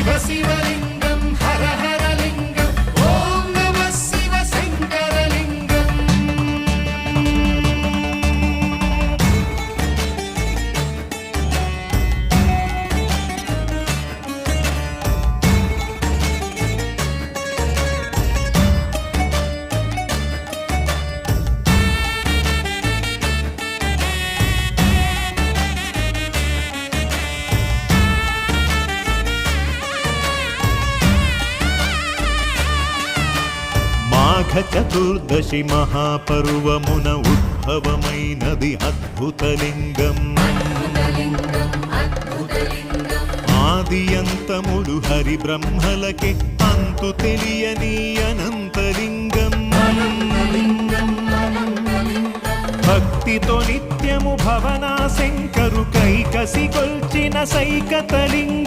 శివ శివలింగం హర హర లింగం ఓం నమః శివ శంకరలింగం. మాఘ చతుర్దశి మహాపర్వమున ఉద్భవమైనది అద్భుతలింగం. ఆది అంతములు హరి బ్రహ్మలకే అంతు తెలియని అనంతలింగం. భక్తితో నిత్యము భవనా శంకరు కైకసి కొల్చిన సైకతలింగం.